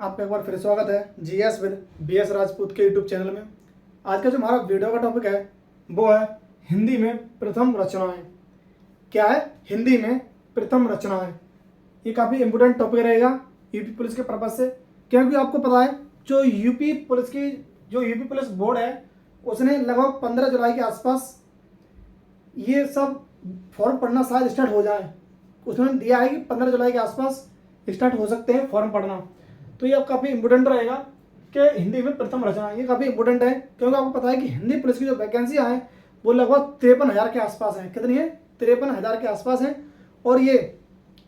आपका एक बार फिर स्वागत है जीएस विद बीएस राजपूत के यूट्यूब चैनल में। आज का जो हमारा वीडियो का टॉपिक है वो है हिंदी में प्रथम रचनाएं। क्या है हिंदी में प्रथम रचनाएं? ये काफ़ी इंपोर्टेंट टॉपिक रहेगा यूपी पुलिस के पर्पज से, क्योंकि आपको पता है जो यूपी पुलिस बोर्ड है उसने लगभग 15 जुलाई के आसपास ये सब फॉर्म पढ़ना शायद स्टार्ट हो जाए। उसने दिया है कि 15 जुलाई के आसपास स्टार्ट हो सकते हैं फॉर्म पढ़ना। तो ये काफ़ी इंपोर्टेंट रहेगा कि हिंदी में प्रथम रचना, ये काफ़ी इंपोर्टेंट है क्योंकि आपको पता है कि हिंदी पुलिस की जो वैकेंसियाँ हैं वो लगभग 53,000 के आसपास हैं। कितनी है? 53,000 के आसपास हैं। और ये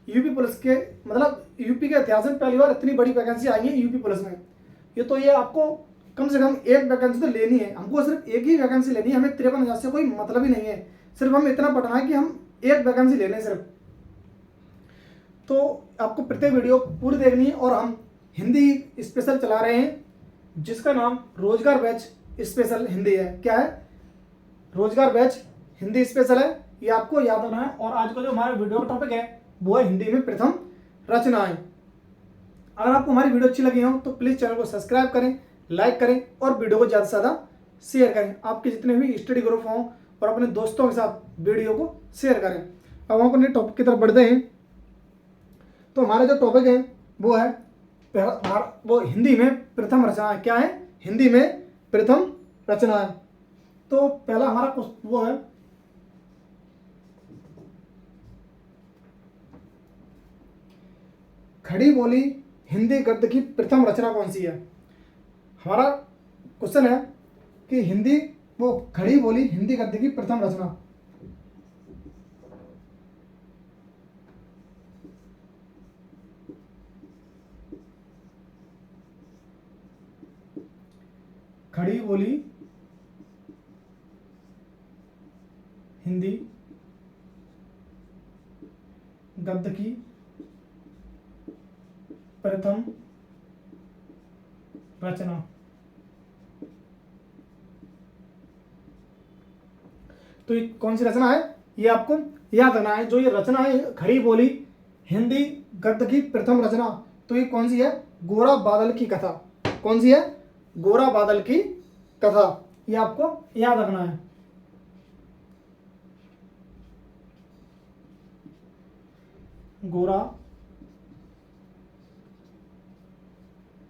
यूपी पुलिस के मतलब यूपी के इतिहास में पहली बार इतनी बड़ी वैकेंसी आई है यूपी पुलिस में। ये आपको कम से कम एक वैकेंसी तो लेनी है, हमको सिर्फ एक ही वैकेंसी लेनी है। हमें 53,000 से कोई मतलब ही नहीं है, सिर्फ हम इतना पढ़ना है कि हम एक वैकेंसी लेने सिर्फ। तो आपको प्रत्येक वीडियो पूरी देखनी है। और हम हिंदी स्पेशल चला रहे हैं जिसका नाम रोजगार बैच स्पेशल हिंदी है। क्या है? रोजगार बैच हिंदी स्पेशल है, ये आपको याद रखना है। और आज का जो हमारा वीडियो का टॉपिक है वो है हिंदी में प्रथम रचनाएं। अगर आपको हमारी वीडियो अच्छी लगी हो तो प्लीज़ चैनल को सब्सक्राइब करें, लाइक करें और वीडियो को ज़्यादा से ज़्यादा शेयर करें। आपके जितने भी स्टडी ग्रुप हों और अपने दोस्तों के साथ वीडियो को शेयर करें। अब हम अपने टॉपिक की तरफ बढ़ते हैं। तो हमारा जो टॉपिक है वो है वो हिंदी में प्रथम रचनाएं। क्या है? हिंदी में प्रथम रचनाएं। तो पहला हमारा वो है खड़ी बोली हिंदी गद्य की प्रथम रचना कौन सी है? हमारा क्वेश्चन है कि खड़ी बोली हिंदी गद्य की प्रथम रचना। खड़ी बोली हिंदी गद्य की प्रथम रचना। तो ये कौन सी रचना है ये आपको याद रखना है। जो ये रचना है खड़ी बोली हिंदी गद्य की प्रथम रचना, तो ये कौन सी है? गोरा बादल की कथा। कौन सी है? गोरा बादल की कथा। ये आपको याद रखना है। गोरा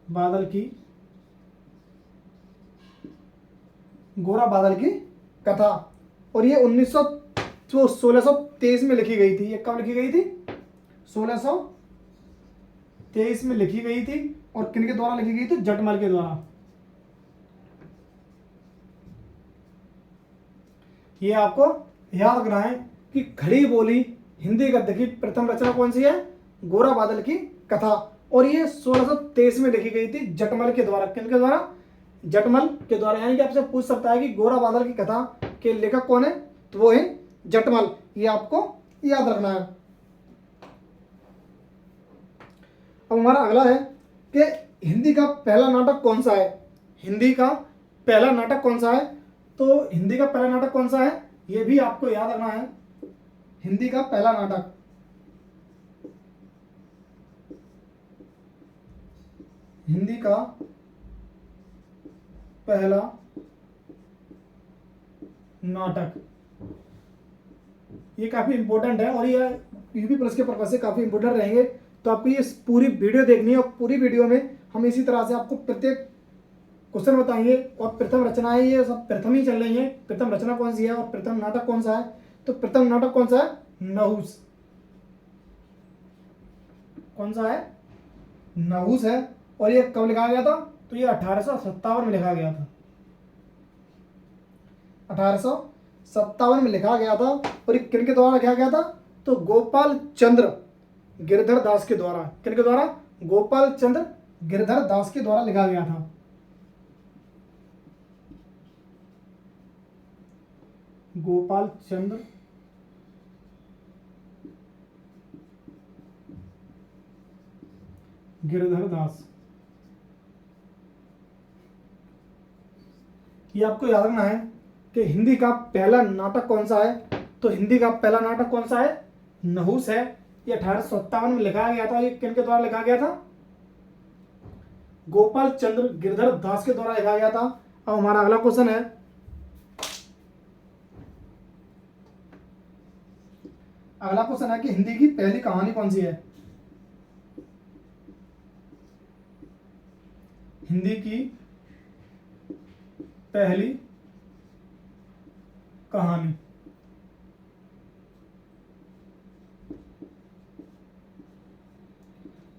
बादल की कथा। और ये 1623 में लिखी गई थी। ये कब लिखी गई थी? 1623 में लिखी गई थी। और किन के द्वारा लिखी गई थी? जटमल के द्वारा। ये आपको याद रखना है कि खड़ी बोली हिंदी गद्य की प्रथम रचना कौन सी है? गोरा बादल की कथा। और ये 1623 में लिखी गई थी जटमल के द्वारा। किनके द्वारा? जटमल के द्वारा। यानी कि आपसे पूछ सकता है कि गोरा बादल की कथा के लेखक कौन है, तो वो है जटमल। ये आपको याद रखना है। अब हमारा अगला है कि हिंदी का पहला नाटक कौन सा है? हिंदी का पहला नाटक कौन सा है? तो हिंदी का पहला नाटक कौन सा है ये भी आपको याद रखना है। हिंदी का पहला नाटक, हिंदी का पहला नाटक, ये काफी इंपॉर्टेंट है और ये यूपी पुलिस के पर्पज से काफी इंपॉर्टेंट रहेंगे। तो आपको ये पूरी वीडियो देखनी है और पूरी वीडियो में हम इसी तरह से आपको प्रत्येक क्वेश्चन बताएंगे। और प्रथम रचनाएं ये सब प्रथम ही चल रही है। प्रथम रचना कौन सी है और प्रथम नाटक कौन सा है? तो प्रथम नाटक कौन सा है? नहुस। कौन सा है? नहुस है। और ये कब लिखा गया था? तो ये 1857 में लिखा गया था। 1857 में लिखा गया था। और ये किन के द्वारा लिखा गया था? तो गोपाल चंद्र गिरधर दास के द्वारा। किन के द्वारा? गोपाल चंद्र गिरधर दास के द्वारा लिखा गया था। गोपाल चंद्र गिरधर दास। ये आपको याद रखना है कि हिंदी का पहला नाटक कौन सा है। तो हिंदी का पहला नाटक कौन सा है? नहुस है। ये 1857 में लिखा गया था। ये किन के द्वारा लिखा गया था? गोपाल चंद्र गिरधर दास के द्वारा लिखा गया था। अब हमारा अगला क्वेश्चन है, अगला क्वेश्चन है कि हिंदी की पहली कहानी कौन सी है। हिंदी की पहली कहानी,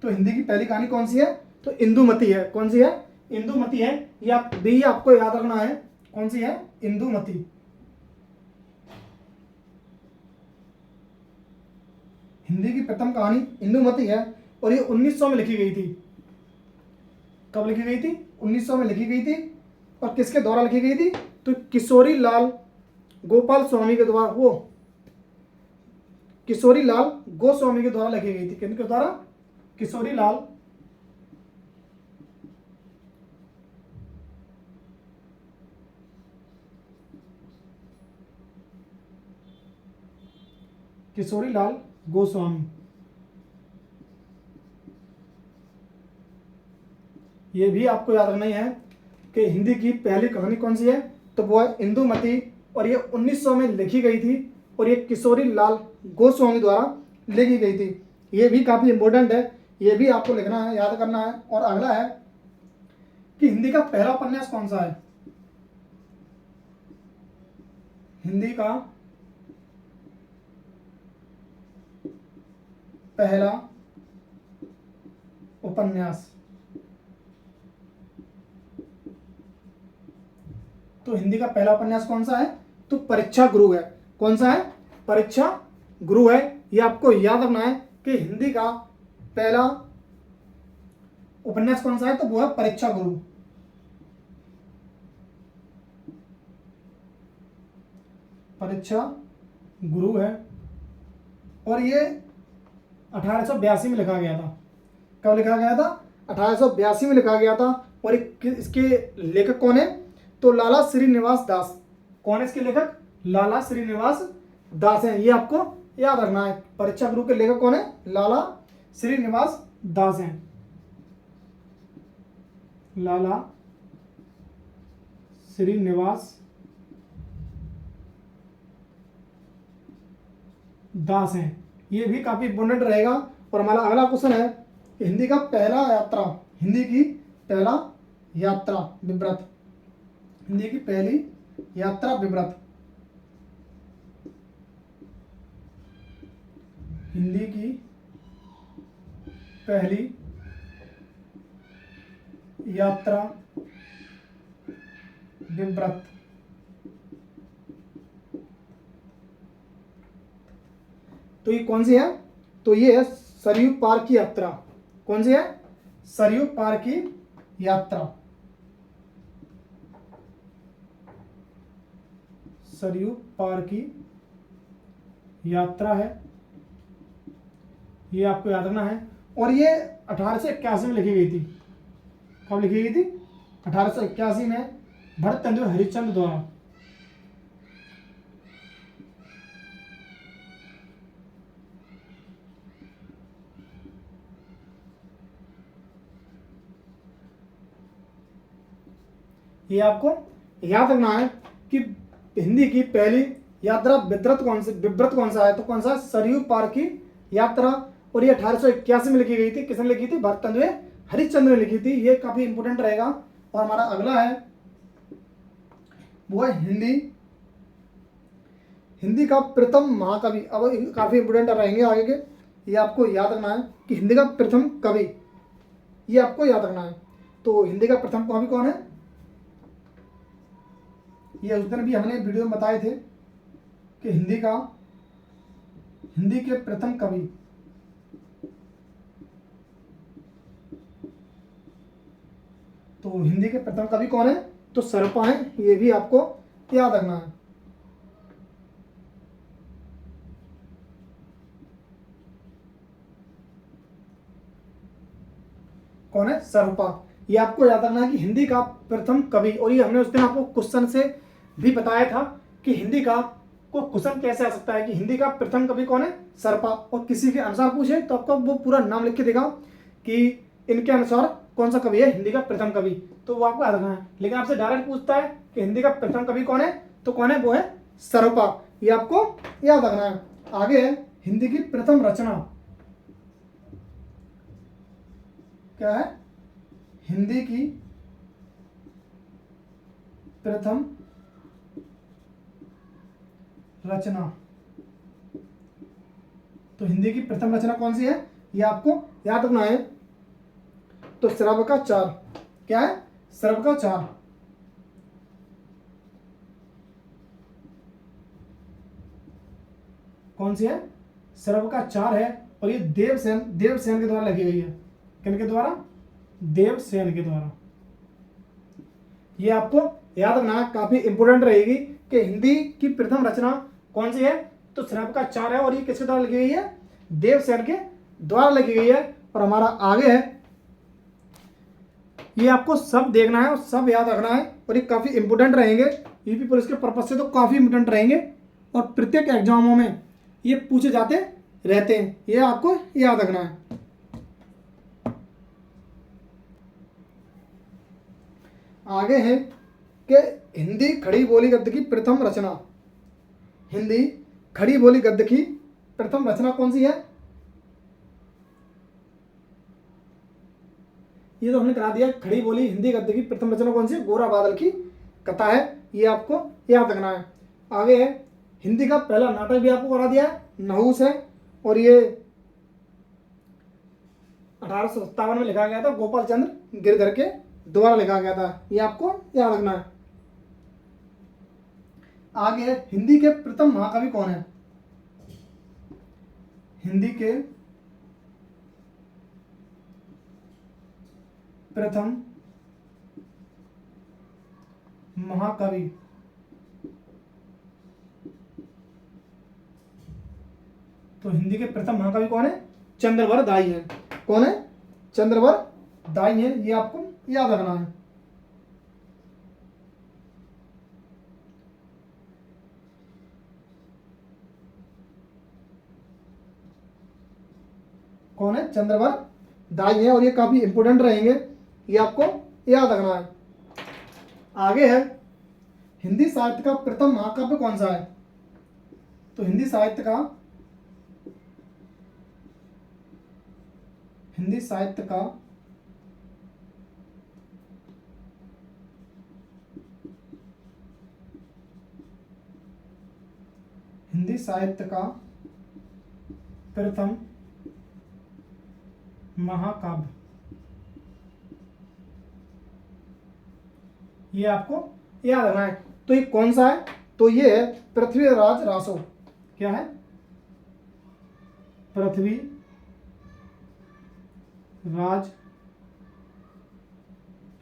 तो हिंदी की पहली कहानी कौन सी है, तो इंदुमती है। कौन सी है, इंदुमती है। ये आप भी आपको याद रखना है, कौन सी है, इंदुमती। हिंदी की प्रथम कहानी इंदुमती है और ये 1900 में लिखी गई थी। कब लिखी गई थी, 1900 में लिखी गई थी। और किसके द्वारा लिखी गई थी, तो किशोरी लाल गोपाल स्वामी के द्वारा, वो किशोरी लाल गोस्वामी के द्वारा लिखी गई थी। किनके द्वारा, किशोरी लाल किशोरी लाल गोस्वामी। ये भी आपको याद रखना ही है कि हिंदी की पहली कहानी कौन सी है, तो वो है इंदुमती और ये 1900 में लिखी गई थी और ये किशोरी लाल गोस्वामी द्वारा लिखी गई थी। ये भी काफ़ी इंपॉर्टेंट है, ये भी आपको लिखना है, याद करना है। और अगला है कि हिंदी का पहला उपन्यास कौन सा है। हिंदी का पहला उपन्यास, तो हिंदी का पहला उपन्यास कौन सा है, तो परीक्षा गुरु है। कौन सा है, परीक्षा गुरु है। ये आपको याद रखना है कि हिंदी का पहला उपन्यास कौन सा है, तो वो है परीक्षा गुरु। परीक्षा गुरु है और ये 1882 में लिखा गया था। कब लिखा गया था, 1882 में लिखा गया था। और इसके लेखक कौन है, तो लाला श्रीनिवास दास। कौन है इसके लेखक, लाला श्रीनिवास दास हैं। ये आपको याद रखना है। परीक्षा गुरु के लेखक कौन है, लाला श्रीनिवास दास हैं। लाला श्रीनिवास दास हैं। ये भी काफी इंपोर्टेंट रहेगा। और हमारा अगला क्वेश्चन है कि हिंदी का पहला यात्रा, हिंदी की पहला यात्रा विवृत, हिंदी की पहली यात्रा विवृत, हिंदी की पहली यात्रा विवृत, तो ये कौन सी है, तो ये है सरयू पार की यात्रा। कौन सी है, सरयू पार की यात्रा, सरयू पार की यात्रा है। ये आपको याद रखना है। और ये 1881 में लिखी गई थी। कब लिखी गई थी, 1881 में भरतेंदु हरिश्चंद्र द्वारा। ये आपको याद रखना है कि हिंदी की पहली यात्रा विवृत कौन सा है, तो कौन सा, सरयू पार की यात्रा। और ये 1881 में लिखी गई थी। किसने लिखी थी, भरतेंदु हरिश्चंद्र ने लिखी थी। ये काफी इंपोर्टेंट रहेगा। और हमारा अगला है वो है हिंदी का प्रथम महाकवि। अब काफी इंपोर्टेंट रहेंगे आगे के, ये आपको याद रखना है कि हिंदी का प्रथम कवि, ये आपको याद रखना है। तो हिंदी का प्रथम कवि कौन है, ये उस दिन भी हमने वीडियो में बताए थे कि हिंदी के प्रथम कवि, तो हिंदी के प्रथम कवि कौन है, तो सर्पा है। ये भी आपको याद रखना है। कौन है, सर्पा। ये आपको याद रखना है कि हिंदी का प्रथम कवि। और ये हमने उस दिन आपको क्वेश्चन से भी बताया था कि हिंदी का को क्वेश्चन कैसे आ सकता है कि हिंदी का प्रथम कवि कौन है, सर्पा। और किसी के अनुसार पूछे तो आपको वो पूरा नाम लिख के देगा कि इनके अनुसार कौन सा कवि है हिंदी का प्रथम कवि, तो वो आपको याद रखना है। लेकिन आपसे डायरेक्ट पूछता है कि हिंदी का प्रथम कवि कौन है, तो कौन है, वो है सर्वपा, ये आपको याद रखना है। आगे है हिंदी की प्रथम रचना, क्या है, हिंदी की प्रथम रचना। तो हिंदी की प्रथम रचना कौन सी है, ये आपको याद रखना है। तो श्रवकाचार, क्या है, श्रवकाचार। कौन सी है, श्रवकाचार है, और ये देवसेन के द्वारा लिखी गई है। किनके द्वारा, देवसेन के द्वारा। ये आपको याद रखना, काफी इंपोर्टेंट रहेगी कि हिंदी की प्रथम रचना कौन सी है, तो श्रवकाचार है, और ये किसके द्वारा लिखी गई है, देवसेन के द्वारा लिखी गई है। और हमारा आगे है, ये आपको सब देखना है और सब याद रखना है, और ये काफी इंपोर्टेंट रहेंगे, यूपी पुलिस के पर्पज से तो काफी इंपोर्टेंट रहेंगे, और प्रत्येक एग्जामों में ये पूछे जाते रहते हैं, ये आपको याद रखना है। आगे है कि हिंदी खड़ी बोली गद्य की प्रथम रचना, हिंदी खड़ी बोली गद्य की प्रथम रचना कौन सी है, ये तो हमने करा दिया। खड़ी बोली हिंदी गद्य की प्रथम रचना कौन सी है, गोरा बादल की कथा है, ये आपको याद रखना है। आगे है हिंदी का पहला नाटक भी आपको करा दिया है, नहुस है, और ये 1857 में लिखा गया था, गोपाल चंद्र गिरधर के द्वारा लिखा गया था, ये आपको याद रखना है। आगे है हिंदी के प्रथम महाकवि कौन है, हिंदी के प्रथम महाकवि, तो हिंदी के प्रथम महाकवि कौन है, चंद्रवर दाई है। कौन है, चंद्रवर दाई है, ये आपको याद रखना है। कौन है, चंद्रवर दाई है, और ये काफी इंपोर्टेंट रहेंगे, ये आपको याद रखना है। आगे है हिंदी साहित्य का प्रथम महाकाव्य कौन सा है, तो हिंदी साहित्य का हिंदी साहित्य का प्रथम महाकाव्य, ये आपको याद रखना है। तो ये कौन सा है, तो ये है पृथ्वीराज रासो, क्या है, पृथ्वीराज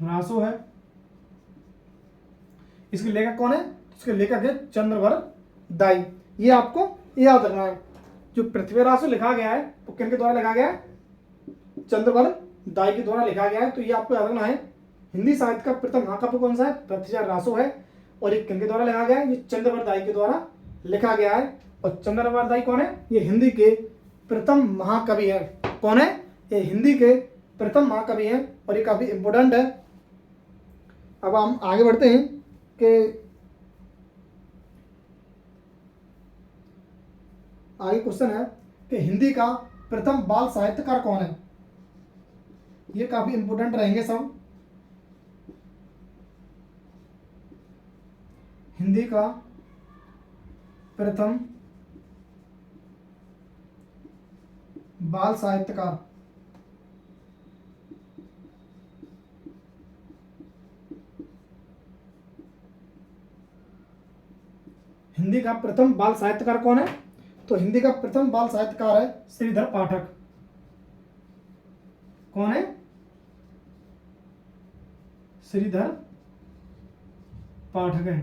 रासो है। इसके लेखक कौन है, इसके लेखक है चंद्रवर दाई, ये आपको याद रखना है। जो पृथ्वीराज लिखा गया है वो किनके द्वारा लिखा गया है, चंद्रवर दाई के द्वारा लिखा गया है, तो ये आपको याद रखना है। हिंदी साहित्य का प्रथम महाकाव्य कौन सा है, पृथ्वीराज रासो है, और ये किनके द्वारा लिखा गया है, ये चंद्रवर दाई के द्वारा लिखा गया है। और चंद्रवर दाई कौन है, ये हिंदी के प्रथम महाकवि है। कौन है, ये हिंदी के प्रथम महाकवि है, और ये काफी इंपोर्टेंट है। अब हम आगे बढ़ते हैं कि आगे क्वेश्चन है कि हिंदी का प्रथम बाल साहित्यकार कौन है, ये काफी इंपोर्टेंट रहेंगे सब। हिंदी का प्रथम बाल साहित्यकार, हिंदी का प्रथम बाल साहित्यकार कौन है, तो हिंदी का प्रथम बाल साहित्यकार है श्रीधर पाठक। कौन है, श्रीधर पाठक है,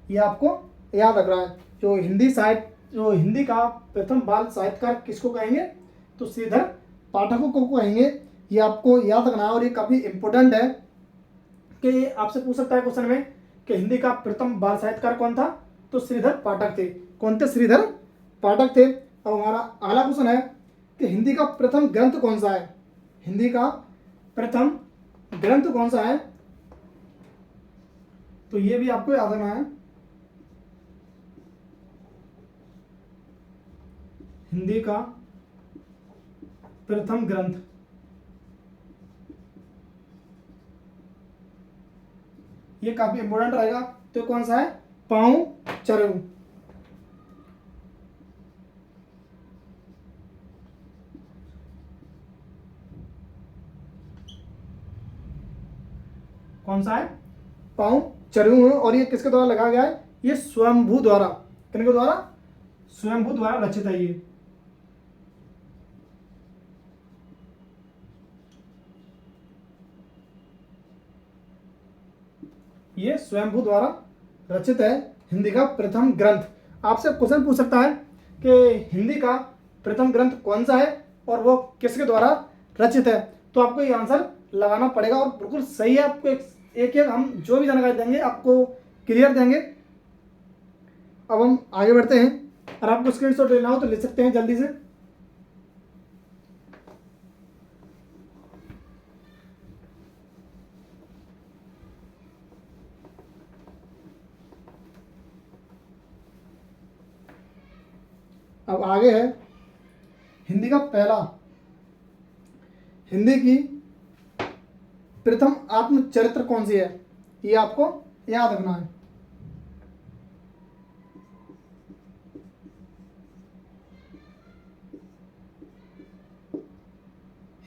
ये आपको याद रख रहा है। जो हिंदी का प्रथम बाल साहित्यकार किसको कहेंगे, तो श्रीधर पाठक को कहेंगे, ये आपको याद रखना है। और ये काफी इंपोर्टेंट है कि आपसे पूछ सकता है क्वेश्चन में कि हिंदी का प्रथम बाल साहित्यकार कौन था, तो श्रीधर पाठक थे। कौन थे, श्रीधर पाठक थे। अब हमारा अगला क्वेश्चन है कि हिंदी का प्रथम ग्रंथ कौन सा है, हिंदी का प्रथम ग्रंथ कौन सा है? तो ये भी आपको याद रखना है। हिंदी का प्रथम ग्रंथ, ये काफी इंपॉर्टेंट रहेगा। तो कौन सा है? पाऊ चरऊ। कौन सा है? पाऊ चरऊ है। और ये किसके द्वारा लगाया गया है? ये स्वयंभू द्वारा। किनके द्वारा? स्वयंभू द्वारा रचित है ये स्वयंभू द्वारा रचित है हिंदी का प्रथम ग्रंथ। आपसे क्वेश्चन पूछ सकता है कि हिंदी का प्रथम ग्रंथ कौन सा है और वो किसके द्वारा रचित है, तो आपको ये आंसर लगाना पड़ेगा और बिल्कुल सही है। आपको एक एक हम जो भी जानकारी देंगे आपको क्लियर देंगे। अब हम आगे बढ़ते हैं। और आपको स्क्रीनशॉट लेना हो तो ले सकते हैं जल्दी से। अब आगे है हिंदी का पहला, हिंदी की प्रथम आत्मचरित्र कौन सी है? ये आपको याद रखना है।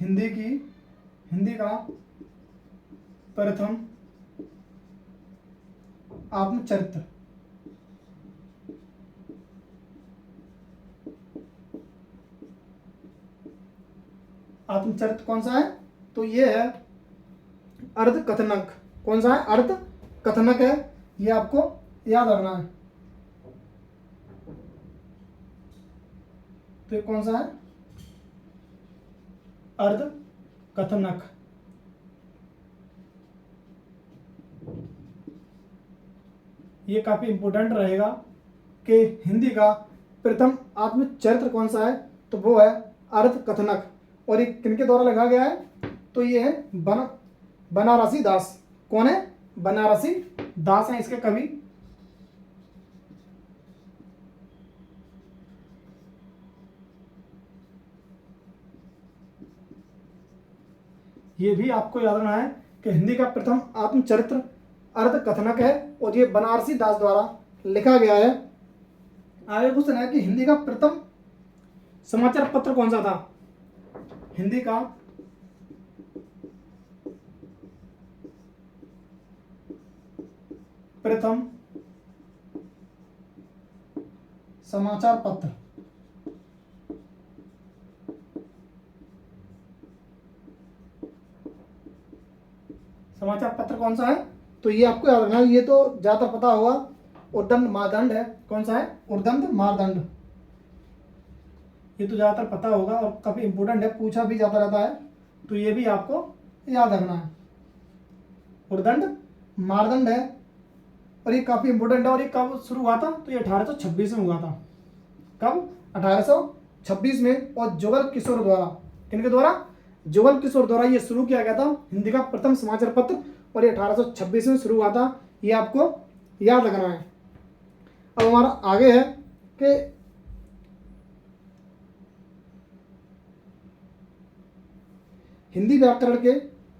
हिंदी का प्रथम आत्मचरित्र, आत्मचरित्र कौन सा है? तो ये है अर्ध कथनक। कौन सा है? अर्ध कथनक है। ये आपको याद रखना है। तो ये कौन सा है? अर्ध कथनक। ये काफी इंपॉर्टेंट रहेगा कि हिंदी का प्रथम आत्मचरित्र कौन सा है, तो वो है अर्ध कथनक। और ये किनके द्वारा लिखा गया है? तो ये है बनारसी दास। कौन है? बनारसी दास हैं इसके कवि। ये भी आपको याद रखना है कि हिंदी का प्रथम आत्मचरित्र अर्ध कथनक है और ये बनारसी दास द्वारा लिखा गया है। आगे क्वेश्चन है कि हिंदी का प्रथम समाचार पत्र कौन सा था? हिंदी का प्रथम समाचार पत्र, समाचार पत्र कौन सा है? तो ये आपको याद रखना है। ये तो ज्यादातर पता होगा, उद्दंड मारदंड है। कौन सा है? उद्दंड मारदंड। ये तो ज्यादातर पता होगा और काफी इंपॉर्टेंट है, पूछा भी जाता रहता है। तो ये भी आपको याद रखना है। उद्दंड मारदंड है और ये काफी इंपॉर्टेंट है। और ये कब शुरू हुआ था? तो ये 1826 में हुआ था। कब? 1826 में। और जुगल किशोर द्वारा, किनके द्वारा? जुगल किशोर द्वारा ये शुरू किया गया था हिंदी का प्रथम समाचार पत्र और ये 1826 में शुरू हुआ था। ये आपको याद रखना है। अब हमारा आगे है कि हिंदी व्याकरण के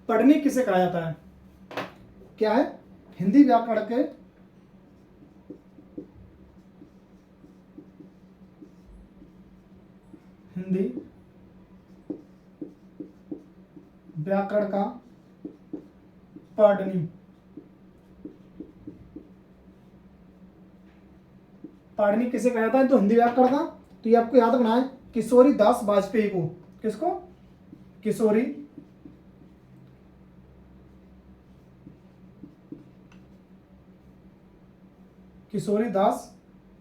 पढ़ने किसे कहा जाता है? क्या है? हिंदी व्याकरण के हिंदी व्याकरण का पढ़नी, पढ़नी किसे कहा जाता है? तो हिंदी व्याकरण का। तो ये आपको याद रखना है किशोरी दास वाजपेयी को। किसको? किशोरी किशोरी दास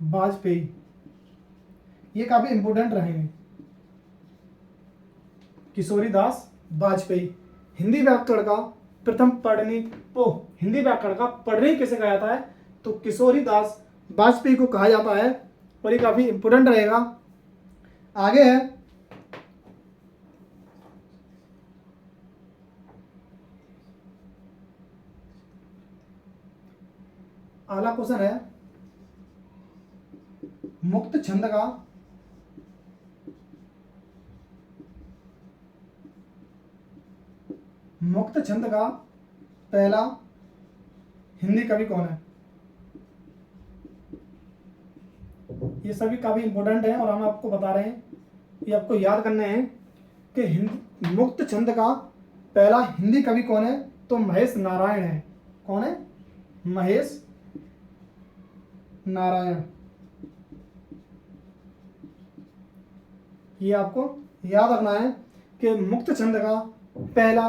वाजपेयी। ये काफी इंपॉर्टेंट रहेंगे। किशोरी दास वाजपेयी। हिंदी व्याकरण का प्रथम पढ़नी, हिंदी व्याकरण का पढ़नी किसे कहा जाता है? तो किशोरी दास वाजपेयी को कहा जाता है और ये काफी इंपॉर्टेंट रहेगा। आगे है अगला क्वेश्चन है मुक्त छंद का पहला हिंदी कवि कौन है? ये सभी काफी इंपॉर्टेंट है और हम आपको बता रहे हैं, ये आपको याद करने हैं कि मुक्त छंद का पहला हिंदी कवि कौन है? तो महेश नारायण है। कौन है? महेश नारायण। ये आपको याद रखना है कि मुक्त छंद का पहला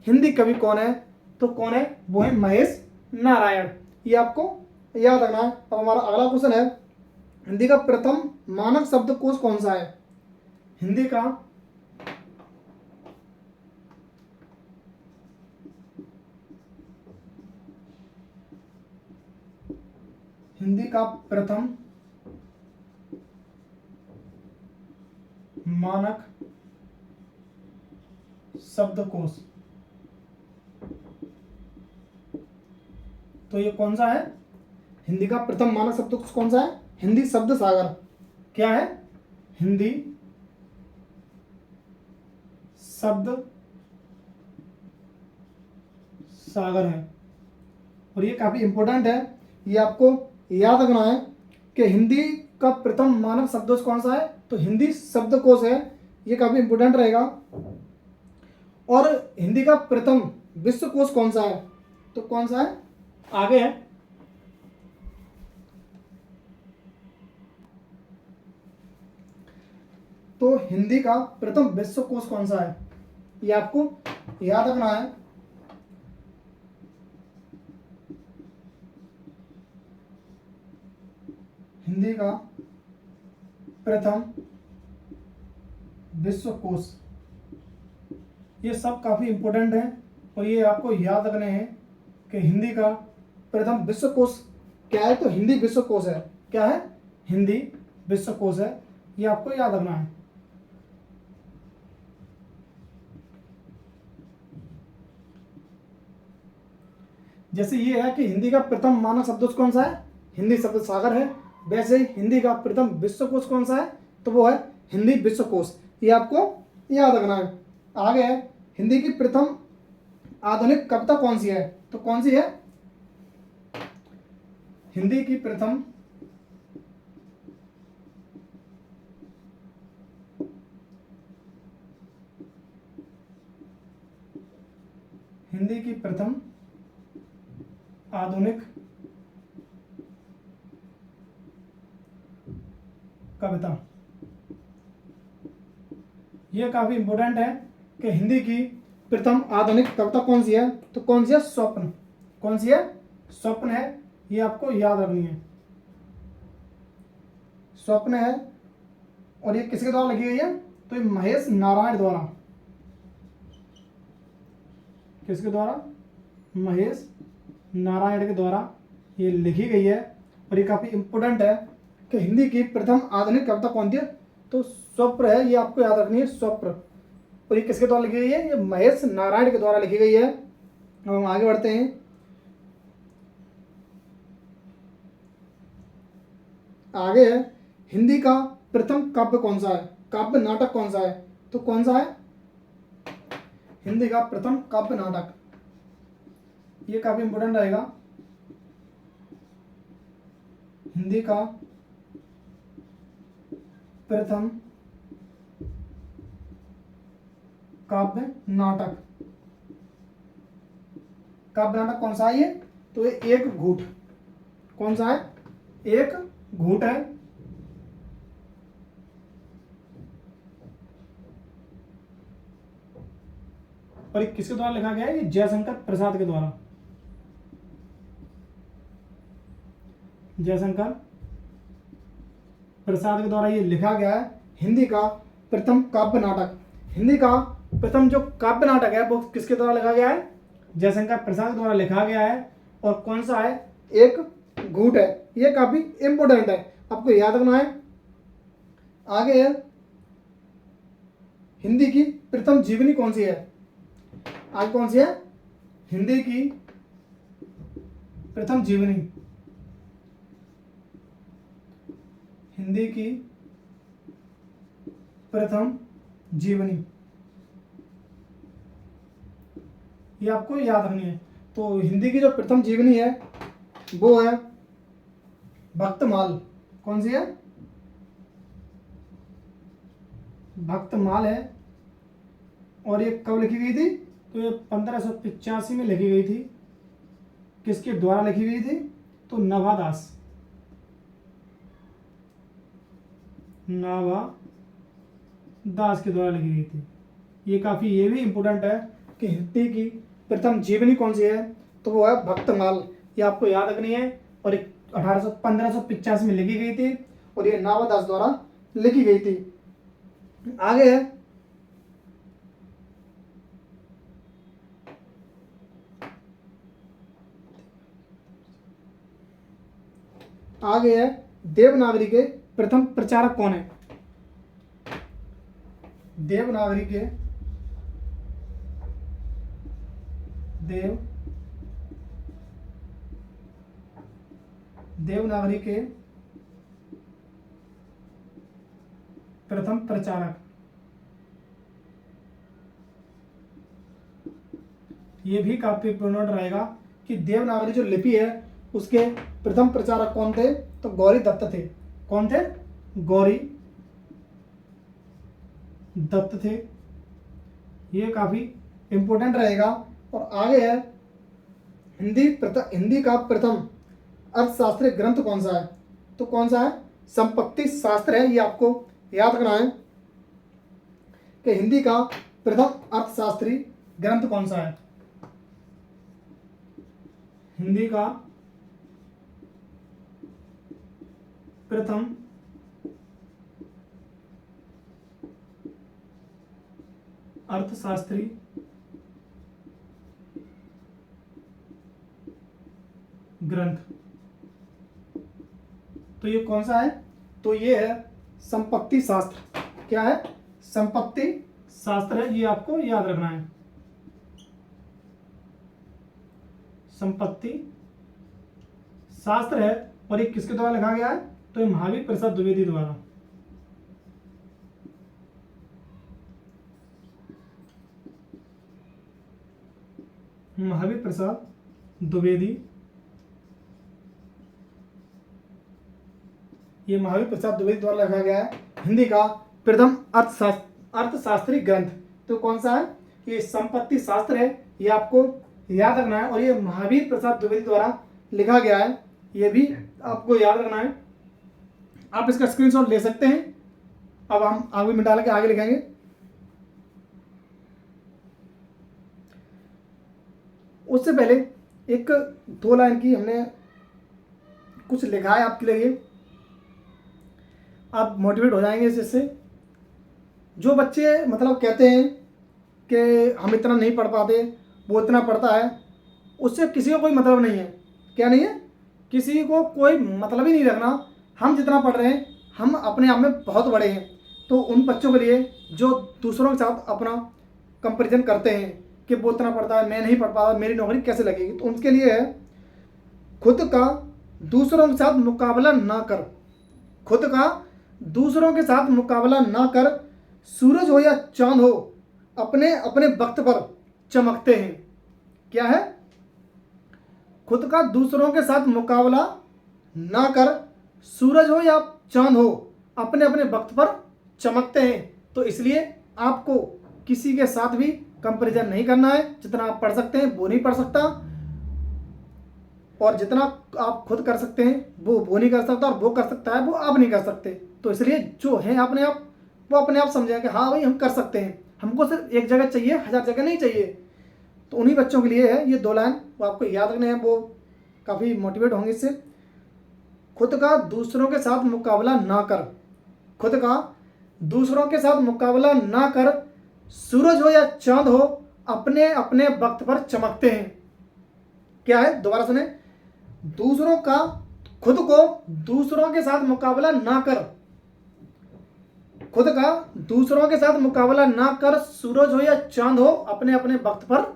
हिंदी कवि कौन है? तो कौन है? वो है महेश नारायण। ये आपको याद रखना है। अब हमारा अगला क्वेश्चन है हिंदी का प्रथम मानक शब्दकोश कौन सा है? हिंदी का प्रथम मानक शब्दकोश, तो ये कौन सा है? हिंदी का प्रथम मानक शब्दकोश कौन सा है? हिंदी शब्द सागर। क्या है? हिंदी शब्द सागर है। और ये काफी इंपॉर्टेंट है, ये आपको याद रखना है कि हिंदी का प्रथम मानक शब्दकोश कौन सा है? तो हिंदी शब्दकोश है। ये काफी इंपॉर्टेंट रहेगा। और हिंदी का प्रथम विश्वकोश कौन सा है? तो कौन सा है? आगे है। तो हिंदी का प्रथम विश्वकोश कौन सा है? ये आपको याद रखना है। हिंदी का प्रथम विश्वकोश, ये सब काफी इंपॉर्टेंट है और ये आपको याद रखने हैं कि हिंदी का प्रथम विश्वकोश क्या है? तो हिंदी विश्वकोश है। क्या है? हिंदी विश्वकोश है। ये आपको याद रखना है। जैसे ये है कि हिंदी का प्रथम मानक शब्दकोश कौन सा है? हिंदी शब्द सागर है। वैसे ही हिंदी का प्रथम विश्वकोश कौन सा है? तो वो है हिंदी विश्वकोश। ये आपको याद रखना है। आगे है हिंदी की प्रथम आधुनिक कविता कौन सी है? तो कौन सी है? हिंदी की प्रथम आधुनिक कविता। यह काफी इंपॉर्टेंट है कि हिंदी की प्रथम आधुनिक कविता कौन सी है? तो कौन सी है? स्वप्न। कौन सी है? स्वप्न है। ये आपको याद रखनी है। स्वप्न है। और ये किसके द्वारा लिखी गई है? तो ये महेश नारायण द्वारा। किसके द्वारा? महेश नारायण के द्वारा ये लिखी गई है। और ये काफी इंपॉर्टेंट है कि हिंदी की प्रथम आधुनिक कविता कौन सी है? तो स्वप्न है। ये आपको याद रखनी है, स्वप्न। और ये किसके द्वारा लिखी गई है? ये महेश नारायण के द्वारा लिखी गई है। अब हम आगे बढ़ते हैं। आगे है हिंदी का प्रथम काव्य कौन सा है? काव्य नाटक कौन सा है? तो कौन सा है? हिंदी का प्रथम काव्य नाटक। ये काफी इंपॉर्टेंट रहेगा। हिंदी का प्रथम काव्य नाटक। काव्य नाटक कौन सा है ये? तो ये एक घूट। कौन सा है? एक घूट है। और ये किसके द्वारा लिखा गया है? ये जयशंकर प्रसाद के द्वारा। जयशंकर प्रसाद के द्वारा ये लिखा गया है हिंदी का प्रथम काव्य नाटक। हिंदी का प्रथम जो काव्य नाटक है वो किसके द्वारा लिखा गया है? जयशंकर प्रसाद के द्वारा लिखा गया है। और कौन सा है? एक घूट है। ये काफी इंपॉर्टेंट है, आपको याद रखना है। आगे है हिंदी की प्रथम जीवनी कौन सी है? आज कौन सी है? हिंदी की प्रथम जीवनी। हिंदी की प्रथम जीवनी, ये आपको याद रखनी है। तो हिंदी की जो प्रथम जीवनी है वो है भक्तमाल। कौन सी है? भक्तमाल है। और ये कब लिखी गई थी? तो ये 1585 में लिखी गई थी। किसके द्वारा लिखी गई थी? तो नाभादास के द्वारा लिखी गई थी। ये काफ़ी ये भी इम्पोर्टेंट है कि हिंदी की प्रथम जीवनी कौन सी है? तो वो है भक्तमाल। ये आपको याद रखनी है। और 1585 में लिखी गई थी और ये नाभादास द्वारा लिखी गई थी। आगे है देवनागरी के प्रथम प्रचारक कौन है? देवनागरी के प्रथम प्रचारक, ये भी काफी इंपोर्टेंट रहेगा कि देवनागरी जो लिपि है उसके प्रथम प्रचारक कौन थे? तो गौरी दत्त थे। कौन थे? गौरी दत्त थे। ये काफी इंपोर्टेंट रहेगा। और आगे है हिंदी का प्रथम अर्थशास्त्रीय ग्रंथ कौन सा है? तो कौन सा है? संपत्ति शास्त्र है। ये आपको याद रखना है कि हिंदी का प्रथम अर्थशास्त्रीय ग्रंथ कौन सा है। हिंदी का प्रथम अर्थशास्त्री ग्रंथ, तो ये कौन सा है? तो ये है संपत्ति शास्त्र। क्या है? संपत्ति शास्त्र है। ये आपको याद रखना है। संपत्ति शास्त्र है। और ये किसके द्वारा लिखा गया है? तो ये महावीर प्रसाद द्विवेदी द्वारा। महावीर प्रसाद द्विवेदी, ये महावीर प्रसाद द्विवेदी द्वारा लिखा गया है हिंदी का प्रथम अर्थशास्त्री ग्रंथ। तो कौन सा है? ये संपत्ति शास्त्र है। ये आपको याद रखना है। और ये महावीर प्रसाद द्विवेदी द्वारा लिखा गया है। ये भी आपको याद रखना है। आप इसका स्क्रीनशॉट ले सकते हैं। अब हम आगे मिटा के आगे लिखेंगे। उससे पहले एक 2 लाइन की हमने कुछ लिखा है आपके लिए। आप मोटिवेट हो जाएंगे इससे। जो बच्चे मतलब कहते हैं कि हम इतना नहीं पढ़ पाते, वो इतना पढ़ता है, उससे किसी को कोई मतलब नहीं है। क्या नहीं है? किसी को कोई मतलब ही नहीं रखना। हम जितना पढ़ रहे हैं हम अपने आप में बहुत बड़े हैं। तो उन बच्चों के लिए जो दूसरों के साथ अपना कंपैरिजन करते हैं कि वो इतना पढ़ता है, मैं नहीं पढ़ पा रहा, मेरी नौकरी कैसे लगेगी, तो उनके लिए है खुद का दूसरों के साथ मुकाबला ना कर। खुद का दूसरों के साथ मुकाबला ना कर। सूरज हो या चांद हो, अपने अपने वक्त पर चमकते हैं। क्या है? खुद का दूसरों के साथ मुकाबला ना कर। सूरज हो या चांद हो, अपने अपने वक्त पर चमकते हैं। तो इसलिए आपको किसी के साथ भी कंपैरिजन नहीं करना है। जितना आप पढ़ सकते हैं वो नहीं पढ़ सकता, और जितना आप खुद कर सकते हैं वो नहीं कर सकता, और वो कर सकता है वो आप नहीं कर सकते। तो इसलिए जो है अपने आप, वो अपने आप समझें कि हाँ भाई हम कर सकते हैं। हमको सिर्फ एक जगह चाहिए, 1000 जगह नहीं चाहिए। तो उन्हीं बच्चों के लिए है ये 2 लाइन, वो आपको याद रखने हैं। वो काफ़ी मोटिवेट होंगे इससे। खुद का दूसरों के साथ मुकाबला ना कर। खुद का दूसरों के साथ मुकाबला ना कर। सूरज हो या चांद हो, अपने अपने वक्त पर चमकते हैं। क्या है? दोबारा सुने। दूसरों का, खुद को दूसरों के साथ मुकाबला ना कर। खुद का दूसरों के साथ मुकाबला ना कर। सूरज हो या चांद हो, अपने अपने वक्त पर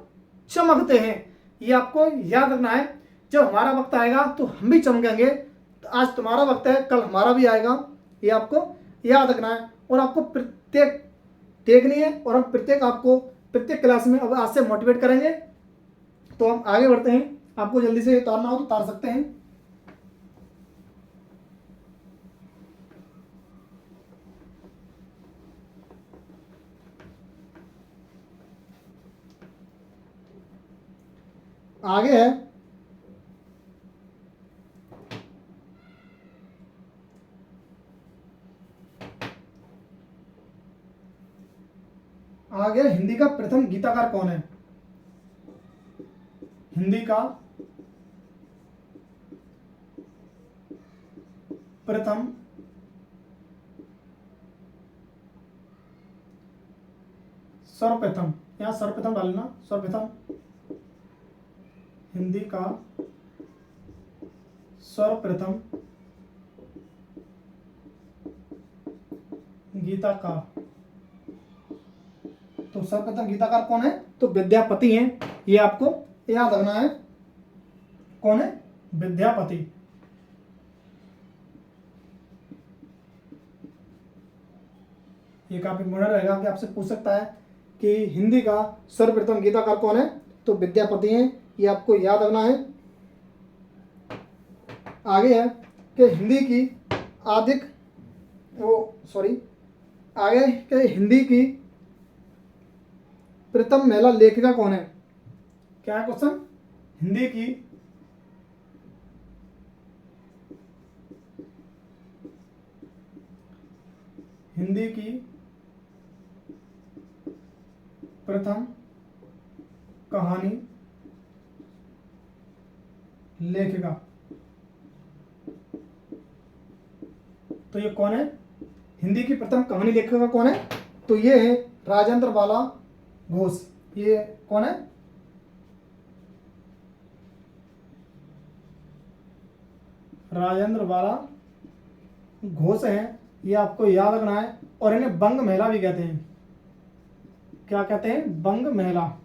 चमकते हैं। ये आपको याद रखना है। जब हमारा वक्त आएगा तो हम भी चमकेंगे। तो आज तुम्हारा वक्त है, कल हमारा भी आएगा। ये आपको याद रखना है और आपको प्रत्येक देखनी है और हम प्रत्येक आपको प्रत्येक क्लास में अब आज से मोटिवेट करेंगे। तो हम आगे बढ़ते हैं, आपको जल्दी से उतारना हो तो उतार सकते हैं। आगे है हिंदी का प्रथम गीतकार कौन है? हिंदी का प्रथम सर्वप्रथम, यहां सर्वप्रथम डालना, सर्वप्रथम हिंदी का सर्वप्रथम गीतकार। तो सर्वप्रथम गीतकार कौन है? तो विद्यापति हैं। ये आपको याद रखना है, कौन है? विद्यापति। ये काफी इंपॉर्टेंट रहेगा कि आपसे पूछ सकता है कि हिंदी का सर्वप्रथम गीतकार कौन है? तो विद्यापति हैं। ये आपको याद रखना है। आगे है कि हिंदी की आदिक आगे के हिंदी की प्रथम महिला लेखिका कौन है? क्या है क्वेश्चन? हिंदी की प्रथम कहानी लेखिका, तो ये कौन है? हिंदी की प्रथम कहानी लेखिका कौन है? तो ये है राजेंद्र बाला घोष। ये कौन है? राजेंद्र बाला घोष हैं। ये आपको याद रखना है और इन्हें बंग महिला भी कहते हैं। क्या कहते हैं? बंग महिला।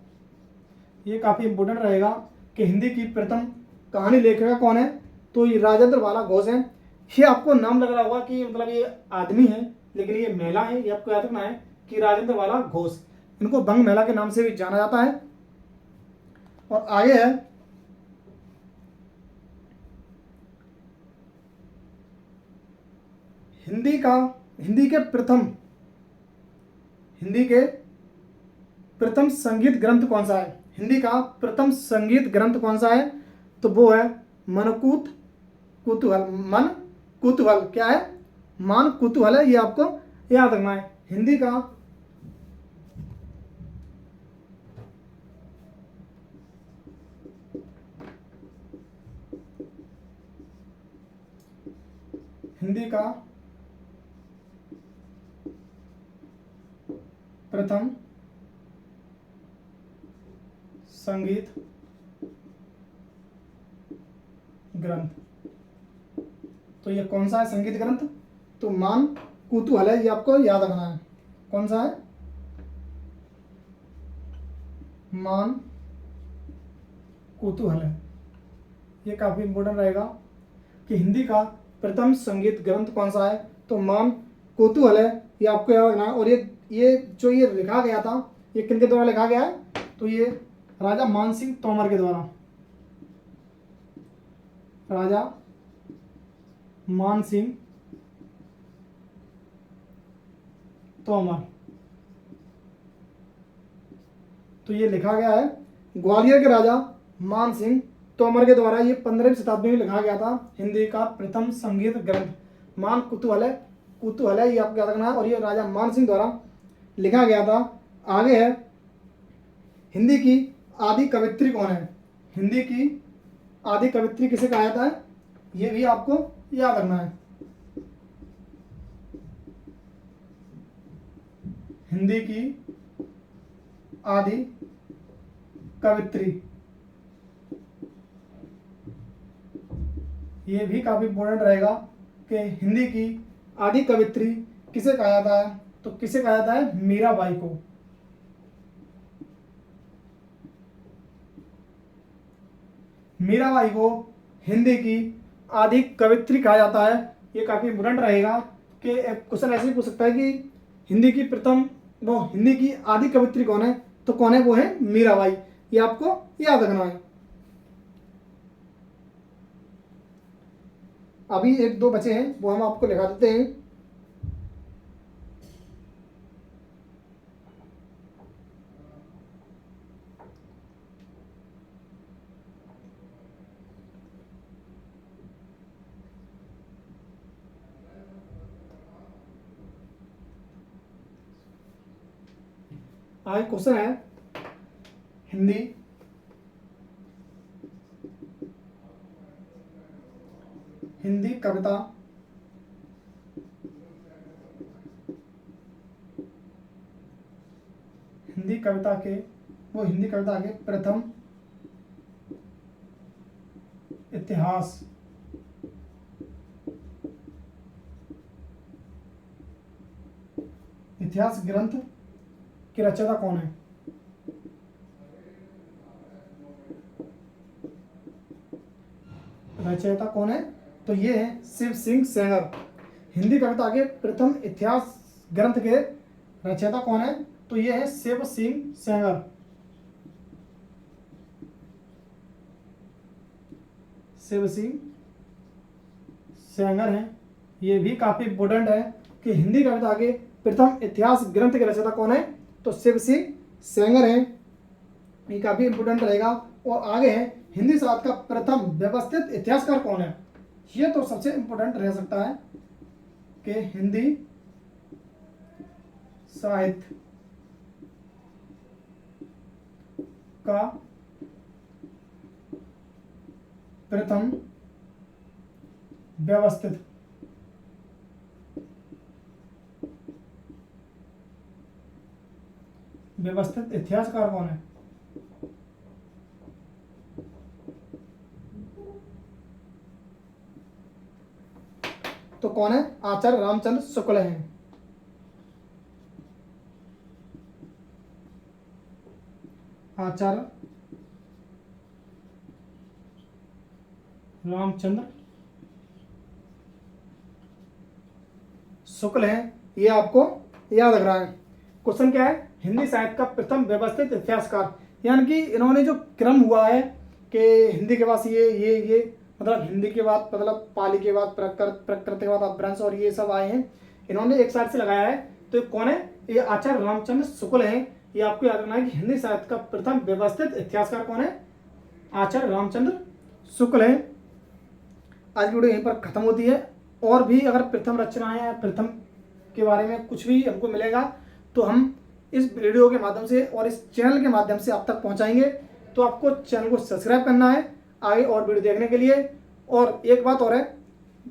ये काफी इंपोर्टेंट रहेगा कि हिंदी की प्रथम कहानी लेखिका कौन है? तो ये राजेंद्र बाला घोष हैं। ये आपको नाम लग रहा होगा कि मतलब ये आदमी है, लेकिन ये महिला है। ये आपको याद रखना है कि राजेंद्र बाला घोष, इनको बंग महिला के नाम से भी जाना जाता है। और आगे है हिंदी के प्रथम संगीत ग्रंथ कौन सा है? हिंदी का प्रथम संगीत ग्रंथ कौन सा है? तो वो है मन कुतूहल। क्या है? मान कुतूहल है। ये आपको याद रखना है। हिंदी का प्रथम संगीत ग्रंथ, तो ये कौन सा है संगीत ग्रंथ? तो मान कुतूहल है। ये आपको याद रखना है। कौन सा है? मान कुतूहल है। ये काफी इंपोर्टेंट रहेगा कि हिंदी का प्रथम संगीत ग्रंथ कौन सा है? तो मान कुतूहल है। ये आपको याद रखना है। और ये जो ये लिखा गया था, ये किनके द्वारा लिखा गया है? तो ये राजा मानसिंह तोमर के द्वारा। राजा मानसिंह तोमर। तो ये लिखा गया है ग्वालियर के राजा मानसिंह तोमर के द्वारा। ये 15वीं शताब्दी में लिखा गया था हिंदी का प्रथम संगीत ग्रंथ। मान कुतूहल है। ये आपको याद रखना है। और ये राजा मानसिंह द्वारा लिखा गया था। आगे है हिंदी की आदि कवित्री कौन है? हिंदी की आदि कवित्री किसे कहा जाता है? ये भी आपको याद रखना है। हिंदी की आदि कवित्री, ये भी काफी इंपॉर्टेंट रहेगा कि हिंदी की आदि कवित्री किसे कहा जाता है? तो किसे कहा जाता है? मीराबाई को। मीराबाई को हिंदी की आदि कवित्री कहा जाता है। ये काफी इंपॉर्टेंट रहेगा कि क्वेश्चन ऐसे ही पूछ सकता है कि हिंदी की हिंदी की आदि कवित्री कौन है, तो कौन है, वो है मीराबाई। ये आपको याद रखना है। अभी एक दो बचे हैं, वो हम आपको लिखा देते हैं। आज क्वेश्चन है हिंदी हिंदी कविता हिंदी कविता के प्रथम इतिहास ग्रंथ के रचयिता कौन है? रचयिता कौन है? तो ये है शिव सिंह सेंगर। हिंदी कविता के प्रथम इतिहास ग्रंथ के रचयिता कौन है? तो ये है शिव सिंह सेंगर। शिव सिंह सेंगर हैं। ये भी काफी इंपोर्टेंट है कि हिंदी कविता के प्रथम इतिहास ग्रंथ के रचयिता कौन है? तो शिव सिंह सेंगर हैं। ये काफी इंपोर्टेंट रहेगा। और आगे है हिंदी साहित्य का प्रथम व्यवस्थित इतिहासकार कौन है? ये तो सबसे इंपोर्टेंट रह सकता है कि हिंदी साहित्य का प्रथम व्यवस्थित इतिहासकार कौन है? तो कौन है? आचार्य रामचंद्र शुक्ल हैं। आचार्य रामचंद्र शुक्ल हैं। ये आपको याद रखना है। क्वेश्चन क्या है? हिंदी साहित्य का प्रथम व्यवस्थित इतिहासकार, यानी कि इन्होंने जो क्रम हुआ है कि हिंदी के बाद ये मतलब हिंदी के बाद मतलब पाली के बाद प्रकृत के बाद अपभ्रंश और ये सब आए हैं, इन्होंने एक साइड से लगाया है। तो कौन है? ये आचार्य रामचंद्र शुक्ल हैं। ये आपको याद रखना है कि हिंदी साहित्य का प्रथम व्यवस्थित इतिहासकार कौन है? आचार्य रामचंद्र शुक्ल हैं। आज की वीडियो यहीं पर खत्म होती है। और भी अगर प्रथम रचनाएं या प्रथम के बारे में कुछ भी हमको मिलेगा तो हम इस वीडियो के माध्यम से और इस चैनल के माध्यम से आप तक पहुंचाएंगे। तो आपको चैनल को सब्सक्राइब करना है आगे और वीडियो देखने के लिए। और एक बात और है,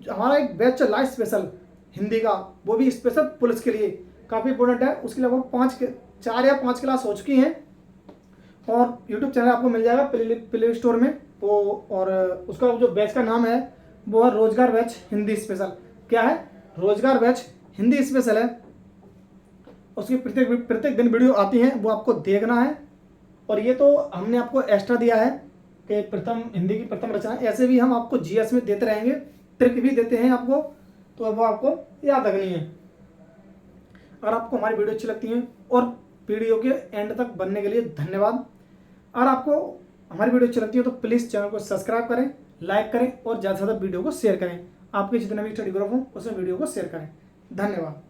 हमारा एक बैच चल रहा है स्पेशल हिंदी का, वो भी स्पेशल पुलिस के लिए काफ़ी इंपॉर्टेंट है। उसके लिए वो 4 या 5 क्लास हो चुकी हैं और यूट्यूब चैनल आपको मिल जाएगा प्ले स्टोर में वो। और उसका जो बैच का नाम है वो है रोजगार बैच हिंदी स्पेशल। क्या है? रोजगार बैच हिंदी स्पेशल है। उसकी प्रत्येक दिन वीडियो आती हैं, वो आपको देखना है। और ये तो हमने आपको एक्स्ट्रा दिया है कि हिंदी की प्रथम रचना, ऐसे भी हम आपको जीएस में देते रहेंगे, ट्रिक भी देते हैं आपको, तो वो आपको याद रखनी है। अगर आपको हमारी वीडियो अच्छी लगती है और वीडियो के एंड तक बनने के लिए धन्यवाद। अगर आपको हमारी वीडियो अच्छी लगती है तो प्लीज़ चैनल को सब्सक्राइब करें, लाइक करें और ज़्यादा से ज़्यादा वीडियो को शेयर करें। आपके जितने भी स्टडी ग्रुप हों उसमें वीडियो को शेयर करें। धन्यवाद।